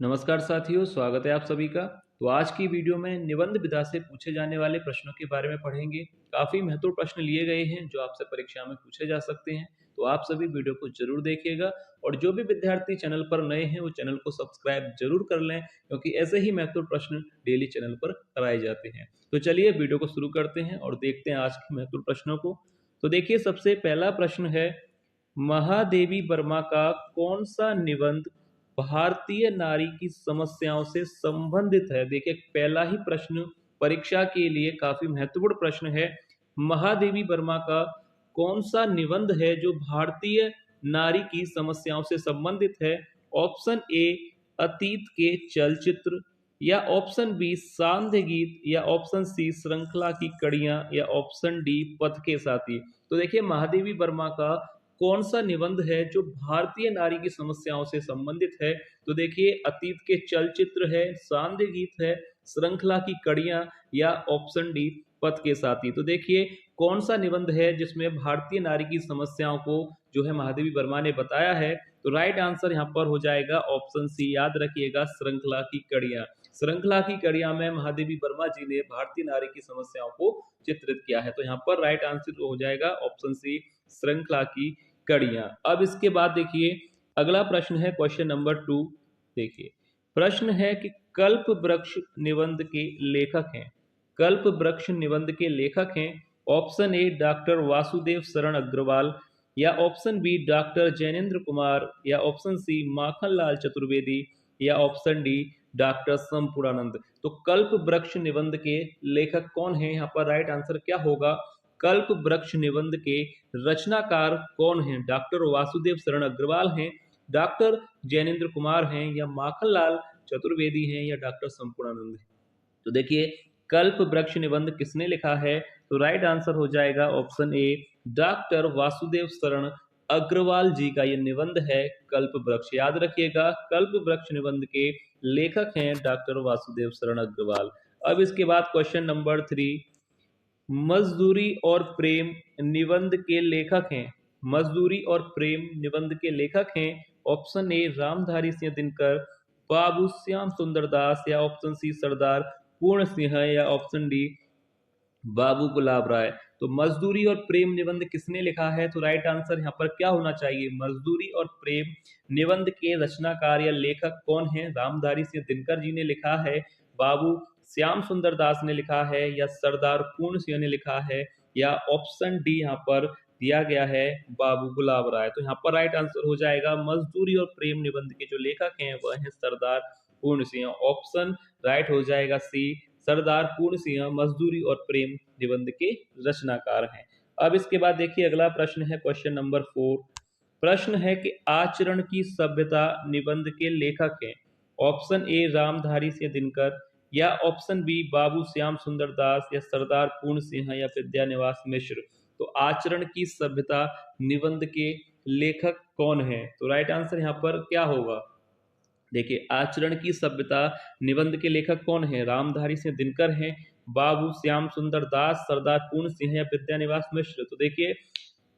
नमस्कार साथियों, स्वागत है आप सभी का। तो आज की वीडियो में निबंध विधा से पूछे जाने वाले प्रश्नों के बारे में पढ़ेंगे। काफ़ी महत्वपूर्ण प्रश्न लिए गए हैं जो आपसे परीक्षा में पूछे जा सकते हैं। तो आप सभी वीडियो को जरूर देखिएगा और जो भी विद्यार्थी चैनल पर नए हैं वो चैनल को सब्सक्राइब जरूर कर लें, क्योंकि ऐसे ही महत्वपूर्ण प्रश्न डेली चैनल पर कराए जाते हैं। तो चलिए वीडियो को शुरू करते हैं और देखते हैं आज के महत्वपूर्ण प्रश्नों को। तो देखिए, सबसे पहला प्रश्न है, महादेवी वर्मा का कौन सा निबंध भारतीय नारी की समस्याओं से संबंधित है। देखिए, पहला ही प्रश्न परीक्षा के लिए काफी महत्वपूर्ण प्रश्न है। महादेवी वर्मा का कौन सा निबंध है जो भारतीय नारी की समस्याओं से संबंधित है। ऑप्शन ए, अतीत के चलचित्र, या ऑप्शन बी, सांध्य गीत, या ऑप्शन सी, श्रृंखला की कड़ियां, या ऑप्शन डी, पथ के साथी। तो देखिए, महादेवी वर्मा का कौन सा निबंध है जो भारतीय नारी की समस्याओं से संबंधित है। तो देखिए, अतीत के चलचित्र है, सांध्य गीत है, श्रृंखला की कड़ियां, या ऑप्शन डी, पथ के साथी। तो देखिए, कौन सा निबंध है जिसमें भारतीय नारी की समस्याओं को जो है महादेवी वर्मा ने बताया है। तो राइट आंसर यहाँ पर हो जाएगा ऑप्शन सी, याद रखिएगा, श्रृंखला की कड़ियां। श्रृंखला की कड़ियां में महादेवी वर्मा जी ने भारतीय नारी की समस्याओं को चित्रित किया है। तो यहाँ पर राइट आंसर हो जाएगा ऑप्शन सी, श्रृंखला की कड़ियां। अब इसके बाद देखिए, अगला प्रश्न है क्वेश्चन नंबर 2। देखिए, प्रश्न है कि कल्प वृक्ष निबंध के लेखक हैं। कल्प वृक्ष निबंध के लेखक हैं option A, doctor Vasudev Sharan Agrawal, या option B, doctor Jainendra Kumar, या ऑप्शन सी, माखनलाल चतुर्वेदी, या ऑप्शन डी, डॉक्टर संपूर्णानंद। तो कल्प वृक्ष निबंध के लेखक कौन है, यहाँ पर राइट आंसर क्या होगा। कल्प वृक्ष निबंध के रचनाकार कौन हैं। डॉक्टर वासुदेव शरण अग्रवाल हैं, डॉक्टर जैनेन्द्र कुमार हैं, या माखनलाल चतुर्वेदी हैं, या डॉक्टर संपूर्णानंद हैं। तो देखिए, कल्प वृक्ष निबंध किसने लिखा है। तो राइट आंसर हो जाएगा option A, doctor Vasudev Sharan Agarwal जी का ये निबंध है कल्प वृक्ष। याद रखिएगा, कल्प वृक्ष निबंध के लेखक हैं डॉक्टर वासुदेव शरण अग्रवाल। अब इसके बाद क्वेश्चन नंबर 3, मजदूरी और प्रेम निबंध के लेखक हैं। मजदूरी और प्रेम निबंध के लेखक हैं ऑप्शन ए, रामधारी सिंह दिनकर, बाबू श्याम सुंदर दास, या ऑप्शन सी, सरदार पूर्ण सिंह, या ऑप्शन डी, बाबू गुलाब राय। तो मजदूरी और प्रेम निबंध किसने लिखा है। तो राइट आंसर यहाँ पर क्या होना चाहिए, मजदूरी और प्रेम निबंध के रचनाकार या लेखक कौन है। रामधारी सिंह दिनकर जी ने लिखा है, बाबू श्याम सुंदर दास ने लिखा है, या सरदार पूर्ण सिंह ने लिखा है, या ऑप्शन डी यहाँ पर दिया गया है, बाबू गुलाब राय। तो यहाँ पर राइट आंसर हो जाएगा, मजदूरी और प्रेम निबंध के जो लेखक हैं वह हैं सरदार पूर्ण सिंह। ऑप्शन राइट हो जाएगा सी, सरदार पूर्ण सिंह मजदूरी और प्रेम निबंध के रचनाकार हैं। अब इसके बाद देखिए, अगला प्रश्न है क्वेश्चन नंबर 4। प्रश्न है कि आचरण की सभ्यता निबंध के लेखक हैं ऑप्शन ए, रामधारी सिंह दिनकर, या ऑप्शन बी, बाबू श्याम सुंदर दास, या सरदार पूर्ण सिंह, या विद्यानिवास मिश्र। तो आचरण की सभ्यता निबंध के लेखक कौन है। तो राइट आंसर यहाँ पर क्या होगा। देखिए, आचरण की सभ्यता निबंध के लेखक कौन है, रामधारी सिंह दिनकर हैं, बाबू श्याम सुंदर दास, सरदार पूर्ण सिंह, या विद्यानिवास मिश्र। तो देखिए,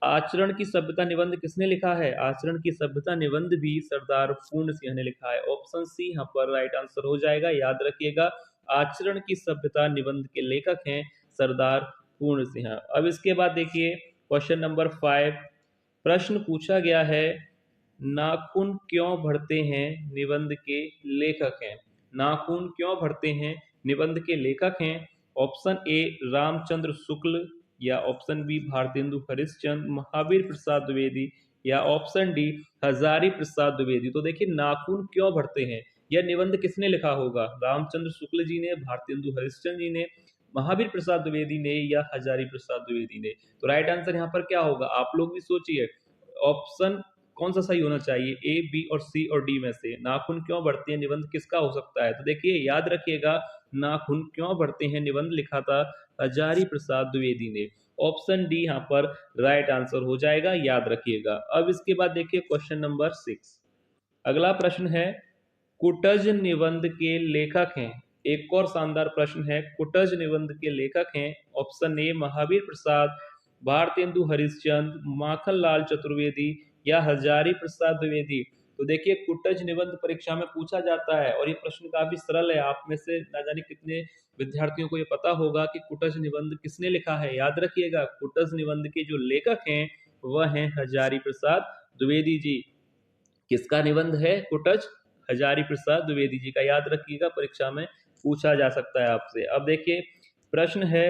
आचरण की सभ्यता निबंध किसने लिखा है। आचरण की सभ्यता निबंध भी सरदार पूर्ण सिंह ने लिखा है। ऑप्शन सी यहाँ पर राइट आंसर हो जाएगा। याद रखिएगा, आचरण की सभ्यता निबंध के लेखक हैं सरदार पूर्ण सिंह। अब इसके बाद देखिए, क्वेश्चन नंबर 5। प्रश्न पूछा गया है, नाखून क्यों बढ़ते हैं निबंध के लेखक हैं। नाखून क्यों बढ़ते हैं निबंध के लेखक हैं ऑप्शन ए, रामचंद्र शुक्ल, या ऑप्शन बी, भारतेंदु हरिश्चंद्र, महावीर प्रसाद द्विवेदी, या ऑप्शन डी, हजारी प्रसाद द्विवेदी। तो देखिए, नाखून क्यों बढ़ते हैं यह निबंध किसने लिखा होगा। रामचंद्र शुक्ल जी ने, भारतेंदु हरिश्चंद्र जी ने, महावीर प्रसाद द्विवेदी ने, या हजारी प्रसाद द्विवेदी ने। तो राइट आंसर यहाँ पर क्या होगा, आप लोग भी सोचिए, ऑप्शन कौन सा सही होना चाहिए, ए, बी और सी और डी में से नाखून क्यों बढ़ते हैं निबंध किसका हो सकता है। तो देखिए, याद रखिएगा, नाखून क्यों बढ़ते हैं निबंध लिखा था हजारी प्रसाद द्विवेदी ने। ऑप्शन डी यहाँ पर राइट आंसर हो जाएगा, याद रखिएगा। अब इसके बाद देखिए, क्वेश्चन नंबर 6। अगला प्रश्न है, कुटज निबंध के लेखक हैं। एक और शानदार प्रश्न है, कुटज निबंध के लेखक हैं ऑप्शन ए, महावीर प्रसाद, भारतेंदु हरिश्चंद्र, माखनलाल चतुर्वेदी, या हजारी प्रसाद द्विवेदी। तो देखिए कुटज निबंध परीक्षा में पूछा जाता है और ये प्रश्न काफी सरल है। आप में से ना जाने कितने विद्यार्थियों को ये पता होगा कि कुटज निबंध किसने लिखा है। याद रखिएगा, कुटज निबंध के जो लेखक हैं वह हैं हजारी प्रसाद द्विवेदी जी। किसका निबंध है कुटज? हजारी प्रसाद द्विवेदी जी का। याद रखिएगा, परीक्षा में पूछा जा सकता है आपसे। अब देखिए प्रश्न है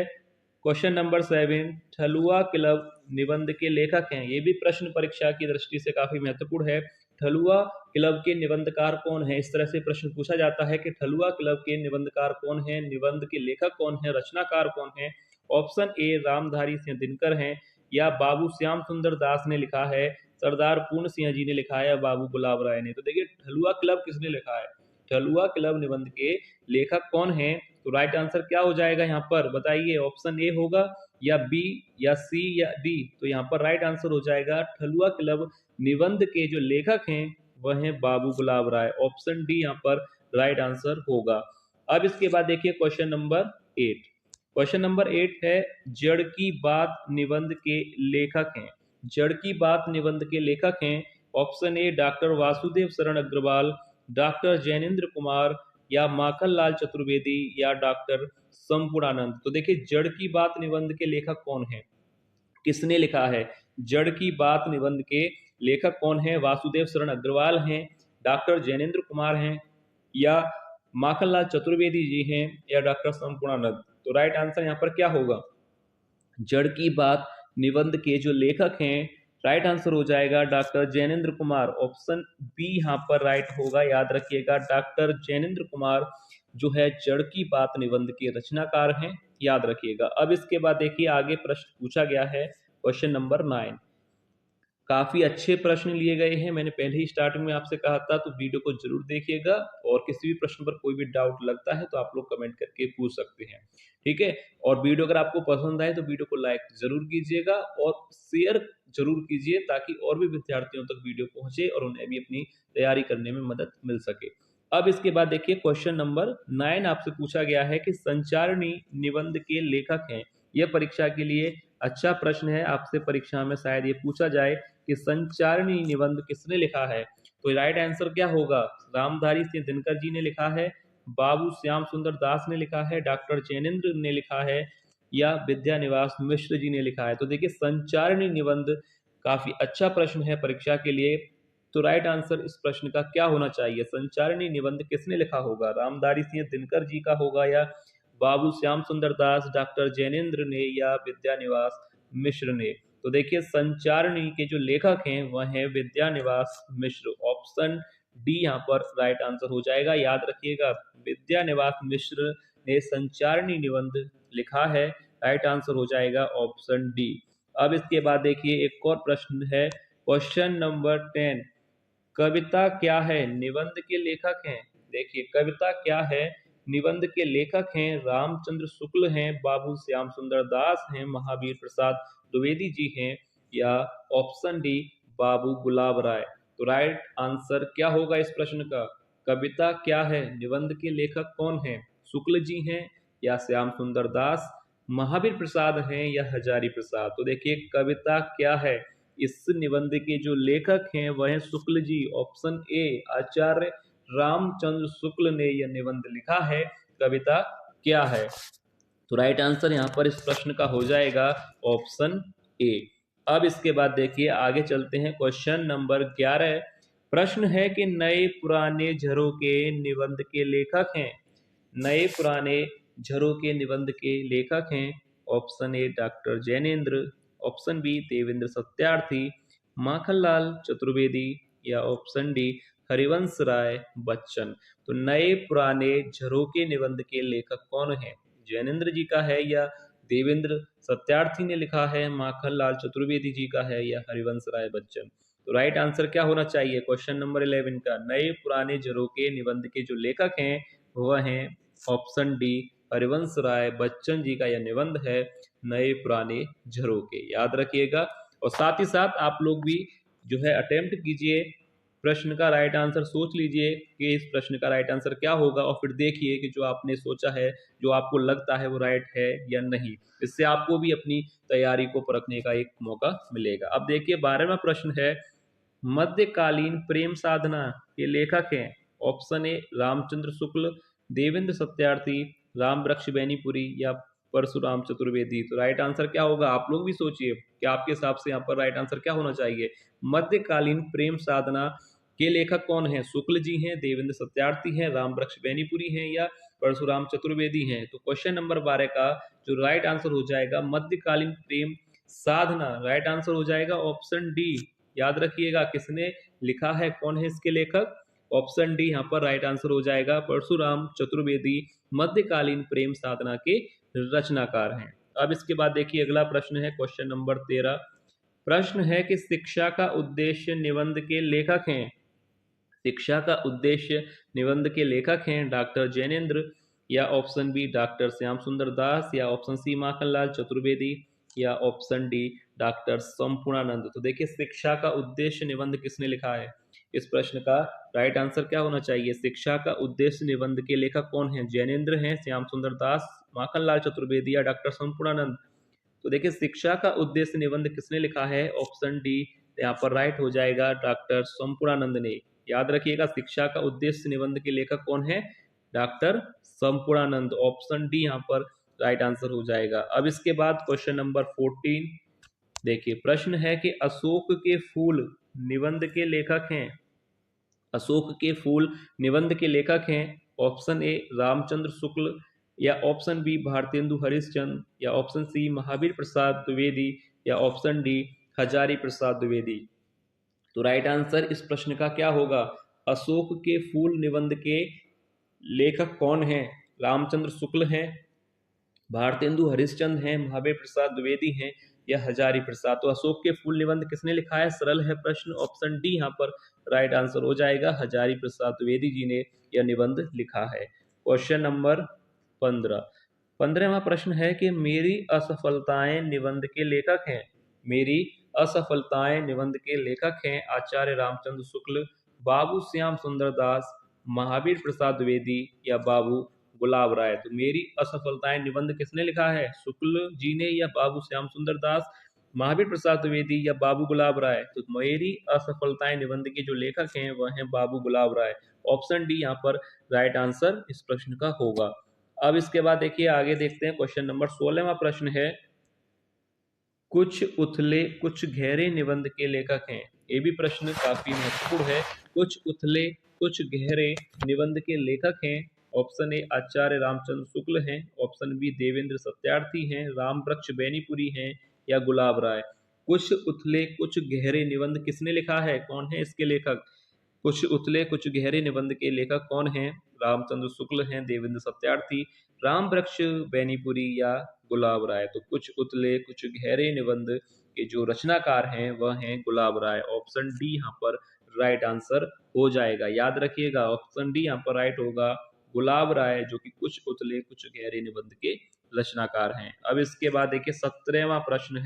क्वेश्चन नंबर 7, ठलुआ क्लब निबंध के लेखक हैं। ये भी प्रश्न परीक्षा की दृष्टि से काफी महत्वपूर्ण है। ठलुआ क्लब के निबंधकार कौन है? इस तरह से प्रश्न पूछा जाता है कि ठलुआ क्लब के निबंधकार कौन है, निबंध के लेखक कौन है, रचनाकार कौन है। ऑप्शन ए रामधारी सिंह दिनकर हैं, या बाबू श्याम सुंदर दास ने लिखा है, सरदार पूर्ण सिंह जी ने लिखा है, या बाबू गुलाब राय ने। तो देखिए ठलुआ क्लब किसने लिखा है? ठलुआ क्लब निबंध के लेखक कौन है? तो राइट आंसर क्या हो जाएगा यहाँ पर बताइए? ऑप्शन ए होगा, या बी, या सी, या डी। तो यहाँ पर राइट आंसर हो जाएगा ठलुआ क्लब निबंध के जो लेखक हैं वह हैं बाबू गुलाब राय। ऑप्शन डी यहाँ पर राइट आंसर होगा। अब इसके बाद देखिए क्वेश्चन नंबर 8। क्वेश्चन नंबर 8 है जड़ की बात निबंध के लेखक हैं। जड़ की बात निबंध के लेखक हैं option A doctor Vasudev Sharan Agarwal, doctor Jainendra Kumar, या माखन लाल चतुर्वेदी, या डॉक्टर संपूर्णानंद। तो देखिए जड़ की बात निबंध के लेखक कौन है, किसने लिखा है? जड़ की बात निबंध के लेखक कौन है? वासुदेव शरण अग्रवाल हैं, डॉक्टर जैनेन्द्र कुमार हैं, या माखनलाल चतुर्वेदी जी हैं, या डॉक्टर संपूर्णानंद। तो राइट आंसर यहाँ पर क्या होगा? जड़ की बात निबंध के जो लेखक हैं, राइट आंसर हो जाएगा doctor Jainendra Kumar. Option B यहाँ पर राइट होगा। याद रखिएगा, डॉक्टर जैनेन्द्र कुमार जो है जड़ की बात निबंध के रचनाकार हैं। याद रखिएगा। अब इसके बाद देखिए आगे प्रश्न पूछा गया है क्वेश्चन नंबर 9। काफी अच्छे प्रश्न लिए गए हैं। मैंने पहले ही स्टार्टिंग में आपसे कहा था, तो वीडियो को जरूर देखिएगा और किसी भी प्रश्न पर कोई भी डाउट लगता है तो आप लोग कमेंट करके पूछ सकते हैं, ठीक है। और वीडियो अगर आपको पसंद आए तो वीडियो को लाइक जरूर कीजिएगा और शेयर जरूर कीजिए ताकि और भी विद्यार्थियों तक वीडियो पहुंचे और उन्हें भी अपनी तैयारी करने में मदद मिल सके। अब इसके बाद देखिए क्वेश्चन नंबर 9 आपसे पूछा गया है कि संचारणी निबंध के लेखक हैं। यह परीक्षा के लिए अच्छा प्रश्न है। आपसे परीक्षा में शायद ये पूछा जाए कि संचारणी निबंध किसने लिखा है। तो राइट आंसर क्या होगा? रामधारी सिंह दिनकर जी ने लिखा है, बाबू श्याम सुंदर दास ने लिखा है, डॉक्टर जैनेन्द्र ने लिखा है, या विद्यानिवास मिश्र जी ने लिखा है। तो देखिए संचारणी निबंध काफी अच्छा प्रश्न है परीक्षा के लिए। तो राइट आंसर इस प्रश्न का क्या होना चाहिए? संचारणी निबंध किसने लिखा होगा? रामधारी सिंह दिनकर जी का होगा, या बाबू श्याम सुंदर दास, डॉक्टर जैनेन्द्र ने, या विद्यानिवास मिश्र ने। तो देखिए संचारणी के जो लेखक हैं वह हैं विद्यानिवास मिश्र। ऑप्शन डी यहाँ पर राइट आंसर हो जाएगा। याद रखिएगा, विद्यानिवास मिश्र ने संचारणी निबंध लिखा है। राइट आंसर हो जाएगा ऑप्शन डी। अब इसके बाद देखिए एक और प्रश्न है क्वेश्चन नंबर 10। कविता क्या है निबंध के लेखक हैं। देखिए कविता क्या है निबंध के लेखक हैं रामचंद्र शुक्ल हैं, बाबू श्याम सुंदर दास हैं, महावीर प्रसाद द्विवेदी जी हैं, या ऑप्शन डी बाबू गुलाब राय। तो राइट आंसर क्या होगा इस प्रश्न का? कविता क्या है निबंध के लेखक कौन है? शुक्ल जी हैं, या श्याम सुंदर दास, महावीर प्रसाद हैं, या हजारी प्रसाद। तो देखिए कविता क्या है इस निबंध के जो लेखक हैं वह हैं शुक्ल जी। ऑप्शन ए आचार्य रामचंद्र शुक्ल ने यह निबंध लिखा है। कविता क्या है? तो राइट आंसर यहाँ पर इस प्रश्न का हो जाएगा ऑप्शन ए। अब इसके बाद देखिए आगे चलते हैं क्वेश्चन नंबर 11। प्रश्न है कि नए पुराने झरोके निबंध के लेखक हैं। नए पुराने झरोके निबंध के लेखक हैं option A doctor Jainendra, option B Devendra Satyarthi, Makhanlal Chaturvedi, या ऑप्शन डी हरिवंश राय बच्चन। तो नए पुराने झरोके निबंध के लेखक कौन है? जैनेन्द्र जी का है, या देवेंद्र सत्यार्थी ने लिखा है, माखनलाल चतुर्वेदी जी का है, या हरिवंश राय बच्चन। तो राइट आंसर क्या होना चाहिए क्वेश्चन नंबर 11 का? नए पुराने झरोके निबंध के जो लेखक हैं वह हैं ऑप्शन डी हरिवंश राय बच्चन जी का यह निबंध है नए पुराने झरोके। याद रखिएगा और साथ ही साथ आप लोग भी जो है अटेम्प्ट कीजिए, प्रश्न का राइट आंसर सोच लीजिए कि इस प्रश्न का राइट आंसर क्या होगा, और फिर देखिए कि जो आपने सोचा है, जो आपको लगता है वो राइट है या नहीं। इससे आपको भी अपनी तैयारी को परखने का एक मौका मिलेगा। अब देखिए 12वां प्रश्न है मध्यकालीन प्रेम साधना के लेखक हैं? ऑप्शन ए रामचंद्र शुक्ल, देवेंद्र सत्यार्थी, राम वृक्ष बैनीपुरी या परशुराम चतुर्वेदी। तो राइट आंसर क्या होगा? आप लोग भी सोचिए कि आपके हिसाब से यहाँ पर राइट आंसर क्या होना चाहिए। मध्यकालीन प्रेम साधना के लेखक कौन है? शुक्ल जी हैं, देवेंद्र सत्यार्थी हैं, राम वृक्ष बैनीपुरी हैं या परशुराम चतुर्वेदी हैं। तो क्वेश्चन नंबर 12 का जो राइट आंसर हो जाएगा मध्यकालीन प्रेम साधना, राइट आंसर हो जाएगा ऑप्शन डी। याद रखिएगा किसने लिखा है, कौन है इसके लेखक? ऑप्शन डी यहाँ पर राइट आंसर हो जाएगा, परशुराम चतुर्वेदी मध्यकालीन प्रेम साधना के रचनाकार हैं। अब इसके बाद देखिए अगला प्रश्न है क्वेश्चन नंबर 13। प्रश्न है कि शिक्षा का उद्देश्य निबंध के लेखक हैं। शिक्षा का उद्देश्य निबंध के लेखक हैं डॉक्टर जैनेन्द्र या ऑप्शन बी डॉक्टर श्याम सुंदर दास या ऑप्शन सी माखनलाल चतुर्वेदी या ऑप्शन डी डॉक्टर संपूर्णानंद। तो देखिए शिक्षा का उद्देश्य निबंध किसने लिखा है? इस प्रश्न का राइट आंसर क्या होना चाहिए? शिक्षा का उद्देश्य निबंध के लेखक कौन है? जैनेन्द्र हैं, श्याम सुंदर दास, माखनलाल चतुर्वेदी या डॉक्टर संपूर्णानंद। तो देखिए शिक्षा का उद्देश्य निबंध किसने लिखा है? ऑप्शन डी यहाँ पर राइट हो जाएगा, डॉक्टर संपूर्णानंद ने। याद रखिएगा शिक्षा का उद्देश्य निबंध के लेखक कौन है? डॉक्टर संपूर्णानंद। ऑप्शन डी यहाँ पर राइट आंसर हो जाएगा। अब इसके बाद क्वेश्चन नंबर 14 देखिए, प्रश्न है कि अशोक के फूल निबंध के लेखक हैं। अशोक के फूल निबंध के लेखक हैं। ऑप्शन ए रामचंद्र शुक्ल या ऑप्शन बी भारतेंदु हरिश्चंद्र या ऑप्शन सी महावीर प्रसाद द्विवेदी या ऑप्शन डी हजारी प्रसाद द्विवेदी। तो राइट आंसर इस प्रश्न का क्या होगा? अशोक के फूल निबंध के लेखक कौन हैं? रामचंद्र शुक्ल हैं, भारतेंदु हरिश्चंद्र हैं, महावीर प्रसाद द्विवेदी हैं या हजारी प्रसाद। तो अशोक के फूल निबंध किसने लिखा है? सरल है प्रश्न, ऑप्शन डी यहाँ पर राइट आंसर हो जाएगा, हजारी प्रसाद द्विवेदी जी ने यह निबंध लिखा है। क्वेश्चन नंबर 15वां प्रश्न है कि मेरी असफलताएं निबंध के लेखक हैं। मेरी असफलताएं निबंध के लेखक हैं आचार्य रामचंद्र शुक्ल, बाबू श्याम सुंदर दास, महावीर प्रसाद द्विवेदी या बाबू गुलाब राय। तो मेरी असफलताएं निबंध किसने लिखा है? शुक्ल जी ने या बाबू श्याम सुंदर दास, महावीर प्रसाद द्विवेदी या बाबू गुलाब राय। तो मेरी असफलताएं निबंध के जो लेखक हैं वह हैं बाबू गुलाब राय। ऑप्शन डी यहाँ पर राइट आंसर इस प्रश्न का होगा। अब इसके बाद देखिए आगे देखते हैं क्वेश्चन नंबर 16वां प्रश्न है, कुछ उथले कुछ गहरे निबंध के लेखक हैं। ये भी प्रश्न काफी महत्वपूर्ण है। कुछ उथले कुछ गहरे निबंध के लेखक हैं। ऑप्शन ए आचार्य रामचंद्र शुक्ल हैं, ऑप्शन बी देवेंद्र सत्यार्थी हैं, राम वृक्ष बैनीपुरी हैं या गुलाब राय। कुछ उथले कुछ गहरे निबंध किसने लिखा है? कौन है इसके लेखक? कुछ उथले कुछ गहरे निबंध के लेखक कौन हैं? रामचंद्र शुक्ल हैं, देवेंद्र सत्यार्थी, राम वृक्ष बैनीपुरी या गुलाब राय। तो कुछ उथले कुछ गहरे निबंध के जो रचनाकार हैं वह हैं गुलाब राय। ऑप्शन डी यहाँ पर राइट आंसर हो जाएगा। याद रखिएगा ऑप्शन डी यहाँ पर राइट होगा, गुलाब राय, जो कि कुछ उथले कुछ गहरे निबंध के रचनाकार हैं। अब इसके बाद देखिए 17वां प्रश्न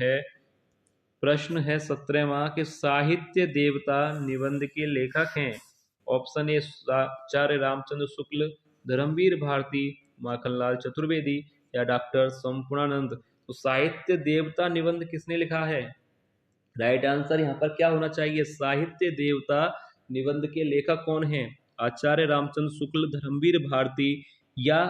है 17वां कि साहित्य देवता निबंध के लेखक हैं। ऑप्शन ए आचार्य रामचंद्र शुक्ल, धर्मवीर भारती, माखनलाल चतुर्वेदी या डॉक्टर संपूर्णानंद। तो साहित्य देवता निबंध किसने लिखा है? राइट आंसर यहाँ पर क्या होना चाहिए? साहित्य देवता निबंध के लेखक कौन हैं? आचार्य रामचंद्र शुक्ल, धर्मवीर भारती या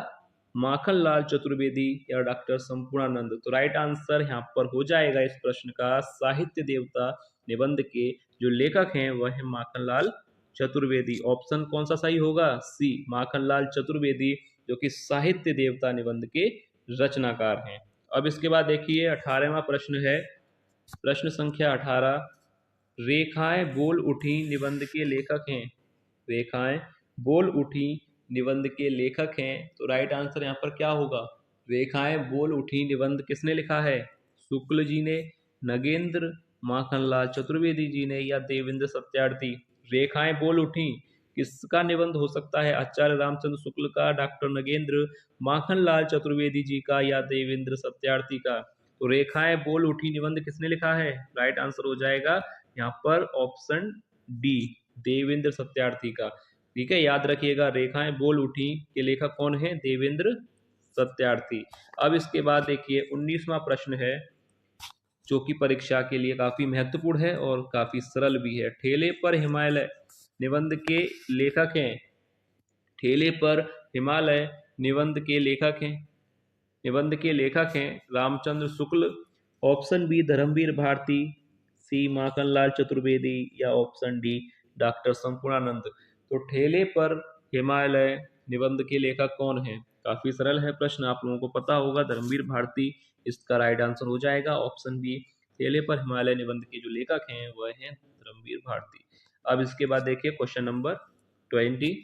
माखनलाल चतुर्वेदी या डॉक्टर संपूर्णानंद। तो राइट आंसर यहाँ पर हो जाएगा इस प्रश्न का, साहित्य देवता निबंध के जो लेखक हैं वह है माखनलाल चतुर्वेदी। ऑप्शन कौन सा सही होगा? सी, माखनलाल चतुर्वेदी, जो कि साहित्य देवता निबंध के रचनाकार हैं। अब इसके बाद देखिए 18वां प्रश्न है, प्रश्न संख्या 18, रेखाएं बोल उठी निबंध के लेखक हैं। रेखाएं बोल उठी निबंध के लेखक हैं। तो राइट आंसर यहाँ पर क्या होगा? रेखाएं बोल उठी निबंध किसने लिखा है? शुक्ल जी ने, नगेंद्र, माखनलाल चतुर्वेदी जी ने या देवेंद्र सत्यार्थी। रेखाएं बोल उठी किसका निबंध हो सकता है? आचार्य रामचंद्र शुक्ल का, डॉक्टर नगेंद्र, माखनलाल चतुर्वेदी जी का या देवेंद्र सत्यार्थी का। तो रेखाएं बोल उठी निबंध किसने लिखा है? राइट आंसर हो जाएगा यहाँ पर ऑप्शन डी, देवेंद्र सत्यार्थी का। ठीक है, याद रखिएगा रेखाएं बोल उठी के लेखक कौन है? देवेंद्र सत्यार्थी। अब इसके बाद देखिए 19वां प्रश्न है, जो कि परीक्षा के लिए काफ़ी महत्वपूर्ण है और काफ़ी सरल भी है। ठेले पर हिमालय निबंध के लेखक हैं। ठेले पर हिमालय निबंध के लेखक हैं। निबंध के लेखक हैं रामचंद्र शुक्ल, ऑप्शन बी धर्मवीर भारती, सी माखनलाल चतुर्वेदी, या ऑप्शन डी डॉक्टर संपूर्णानंद। तो ठेले पर हिमालय निबंध के लेखक कौन है? काफी सरल है प्रश्न, आप लोगों को पता होगा, धर्मवीर भारती इसका राइट आंसर हो जाएगा। ऑप्शन बी ठेले पर हिमालय निबंध के जो लेखक हैं वह हैं धर्मवीर भारती। अब इसके बाद देखिए क्वेश्चन नंबर 20।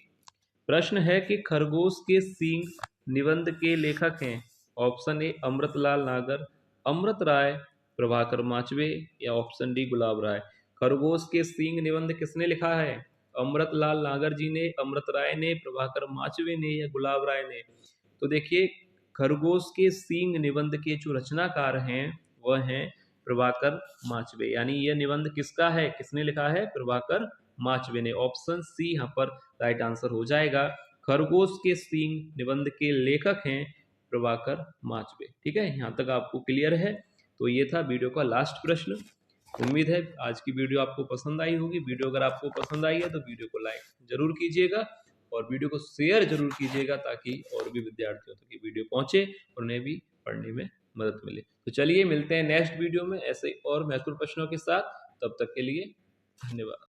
प्रश्न है कि खरगोश के सींग निबंध के लेखक हैं। ऑप्शन ए अमृतलाल नागर, अमृत राय, प्रभाकर माचवे, या ऑप्शन डी गुलाब राय। खरगोश के सींग निबंध किसने लिखा है? अमृतलाल नागर जी ने, अमृत राय ने, प्रभाकर माचवे ने, या गुलाब राय ने। तो देखिए खरगोश के सींग निबंध के जो रचनाकार हैं वह हैं प्रभाकर माचवे, यानी यह निबंध किसका है, किसने लिखा है? प्रभाकर माचवे ने। ऑप्शन सी यहाँ पर राइट आंसर हो जाएगा। खरगोश के सींग निबंध के लेखक हैं प्रभाकर माचवे। ठीक है, यहाँ तक आपको क्लियर है? तो ये था वीडियो का लास्ट प्रश्न। उम्मीद है आज की वीडियो आपको पसंद आई होगी। वीडियो अगर आपको पसंद आई है तो वीडियो को लाइक जरूर कीजिएगा और वीडियो को शेयर जरूर कीजिएगा ताकि और भी विद्यार्थियों तक ये वीडियो पहुंचे और उन्हें भी पढ़ने में मदद मिले। तो चलिए मिलते हैं नेक्स्ट वीडियो में ऐसे और महत्वपूर्ण प्रश्नों के साथ। तब तक के लिए धन्यवाद।